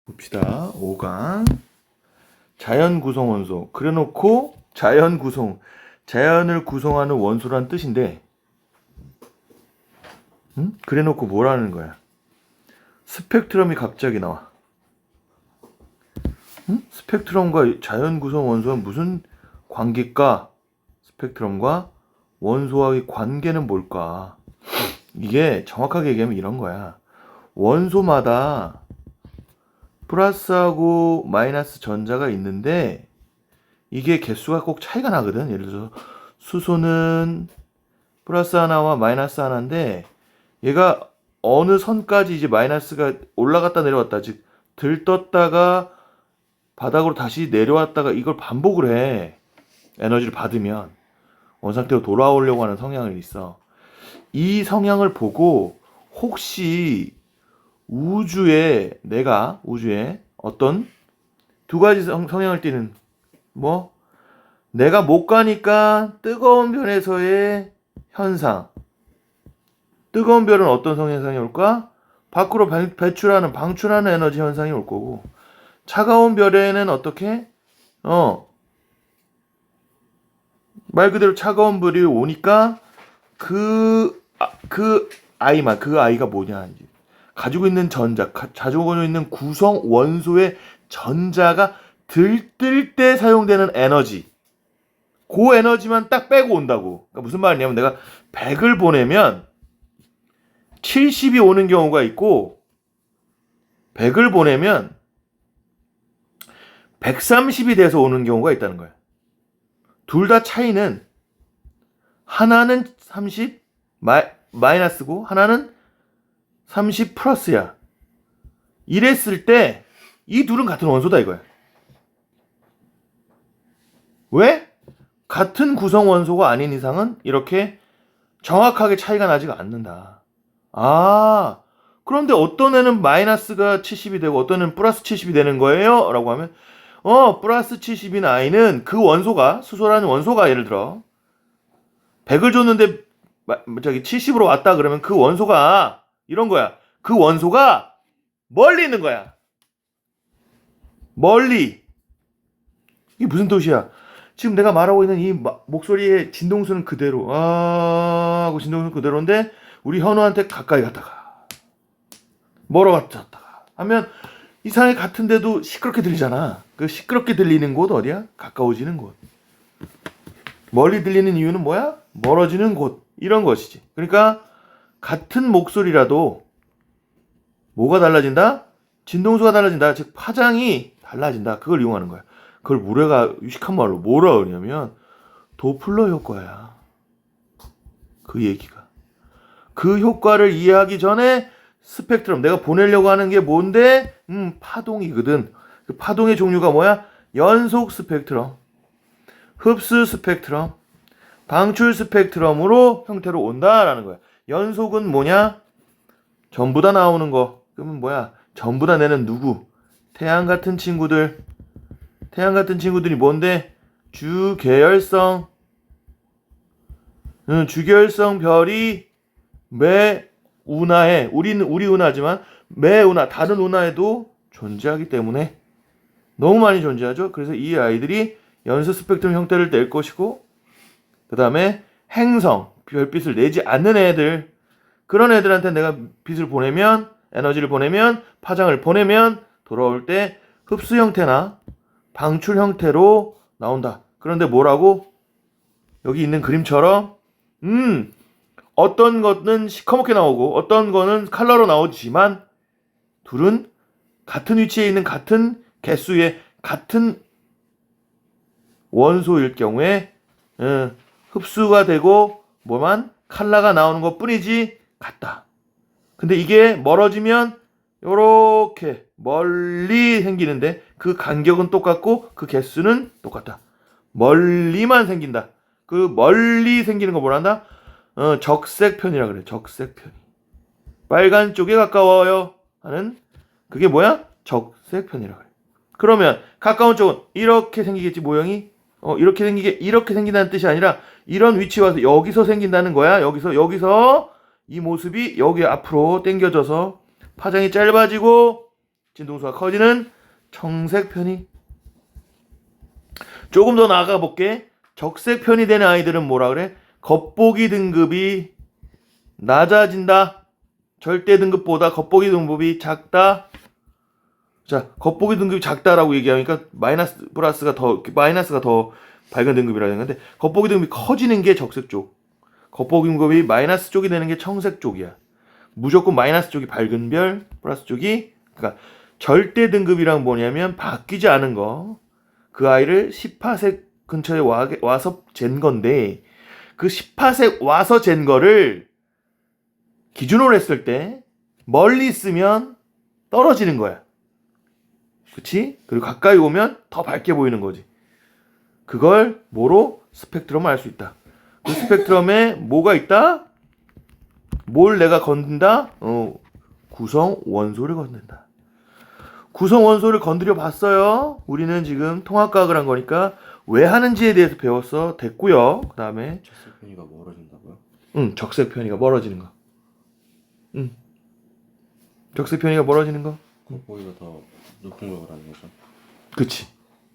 봅시다. 5강 자연 구성 원소. 그래놓고 자연을 구성하는 원소란 뜻인데, 그래놓고 뭐라는 거야? 스펙트럼이 갑자기 나와. 스펙트럼과 자연 구성 원소는 무슨 관계일까? 스펙트럼과 원소와의 관계는 뭘까? 이게 정확하게 얘기하면 이런 거야. 원소마다 플러스하고 마이너스 전자가 있는데 이게 개수가 꼭 차이가 나거든. 예를 들어서 수소는 플러스 하나와 마이너스 하나인데 얘가 어느 선까지 이제 마이너스가 올라갔다 내려왔다, 즉 들떴다가 바닥으로 다시 내려왔다가 이걸 반복을 해. 에너지를 받으면 원상태로 돌아오려고 하는 성향이 있어. 이 성향을 보고 혹시 우주에 어떤 두 가지 성향을 띠는, 뭐 내가 못 가니까 뜨거운 별에서의 현상. 뜨거운 별은 어떤 현상이 올까? 밖으로 방출하는 에너지 현상이 올 거고, 차가운 별에는 어떻게? 말 그대로 차가운 별이 오니까 그 아이가 뭐냐? 가지고 있는 가지고 있는 구성 원소의 전자가 들뜰 때 사용되는 에너지. 그 에너지만 딱 빼고 온다고. 그러니까 무슨 말이냐면 내가 100을 보내면 70이 오는 경우가 있고, 100을 보내면 130이 돼서 오는 경우가 있다는 거야. 둘 다 차이는 하나는 30 마이너스고 하나는 30 플러스야. 이랬을 때 이 둘은 같은 원소다 이거야. 왜? 같은 구성 원소가 아닌 이상은 이렇게 정확하게 차이가 나지가 않는다. 아, 그런데 어떤 애는 마이너스가 70이 되고 어떤 애는 플러스 70이 되는 거예요? 라고 하면 플러스 70인 아이는 그 원소가, 수소라는 원소가 예를 들어 100을 줬는데 70으로 왔다 그러면 그 원소가 이런 거야. 그 원소가 멀리 있는 거야. 멀리. 이게 무슨 뜻이야? 지금 내가 말하고 있는 이 목소리의 진동수는 그대로, 하고 진동수는 그대로인데 우리 현우한테 가까이 갔다가 멀어 갔다가 하면 이상하게 같은데도 시끄럽게 들리잖아. 그 시끄럽게 들리는 곳 어디야? 가까워지는 곳. 멀리 들리는 이유는 뭐야? 멀어지는 곳. 이런 것이지. 그러니까 같은 목소리라도 뭐가 달라진다? 진동수가 달라진다. 즉 파장이 달라진다. 그걸 이용하는 거야. 그걸 우리가 유식한 말로 뭐라 그러냐면 도플러 효과야. 그 얘기가. 그 효과를 이해하기 전에 스펙트럼, 내가 보내려고 하는 게 뭔데? 파동이거든. 그 파동의 종류가 뭐야? 연속 스펙트럼, 흡수 스펙트럼, 방출 스펙트럼으로 형태로 온다라는 거야. 연속은 뭐냐? 전부 다 나오는 거. 그러면 뭐야? 전부 다 내는 누구? 태양 같은 친구들이 뭔데? 주계열성 별이 매 운하에, 우리 운하지만 매 운하, 다른 운하에도 존재하기 때문에 너무 많이 존재하죠. 그래서 이 아이들이 연속 스펙트럼 형태를 낼 것이고, 그 다음에 행성, 별빛을 내지 않는 애들, 그런 애들한테 내가 빛을 보내면, 에너지를 보내면, 파장을 보내면 돌아올 때 흡수 형태나 방출 형태로 나온다. 그런데 뭐라고? 여기 있는 그림처럼 어떤 거는 시커멓게 나오고 어떤 거는 컬러로 나오지만 둘은 같은 위치에 있는 같은 개수의 같은 원소일 경우에 흡수가 되고 뭐만 컬러가 나오는 것 뿐이지 같다. 근데 이게 멀어지면 요렇게 멀리 생기는데 그 간격은 똑같고 그 개수는 똑같다. 멀리만 생긴다. 그 멀리 생기는 거 뭐란다? 적색편이라 그래. 적색편. 빨간 쪽에 가까워요 하는 그게 뭐야? 적색편이라 그래. 그러면 가까운 쪽은 이렇게 생기겠지, 모형이. 이렇게 생긴다는 뜻이 아니라 이런 위치에 와서 여기서 생긴다는 거야. 여기서 이 모습이 여기 앞으로 당겨져서 파장이 짧아지고 진동수가 커지는 청색 편이. 조금 더 나아가 볼게. 적색 편이 되는 아이들은 뭐라 그래? 겉보기 등급이 낮아진다. 절대 등급보다 겉보기 등급이 작다. 자, 겉보기 등급이 작다라고 얘기하니까 마이너스가 더 밝은 등급이라는 건데, 겉보기 등급이 커지는 게 적색 쪽, 겉보기 등급이 마이너스 쪽이 되는 게 청색 쪽이야. 무조건 마이너스 쪽이 밝은 별, 플러스 쪽이, 그러니까 절대 등급이란 뭐냐면 바뀌지 않은 거. 그 아이를 10파색 근처에 와서 잰 건데, 그 10파색 와서 잰 거를 기준으로 했을 때 멀리 있으면 떨어지는 거야. 그치? 그리고 가까이 오면 더 밝게 보이는 거지. 그걸 뭐로? 스펙트럼을 알 수 있다. 그 스펙트럼에 뭐가 있다? 뭘 내가 건든다? 구성 원소를 건든다. 구성 원소를 건드려 봤어요. 우리는 지금 통합과학을 한 거니까 왜 하는지에 대해서 배웠어. 됐고요. 그 다음에 적색 편이가 멀어진다고요? 적색 편이가 멀어지는 거. 적색 편이가 멀어지는 거. 겉보기가 더 높은 걸 말하는 거죠. 그치.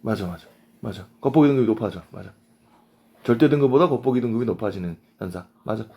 맞아. 겉보기 등급이 높아져. 맞아. 절대 등급보다 겉보기 등급이 높아지는 현상. 맞아.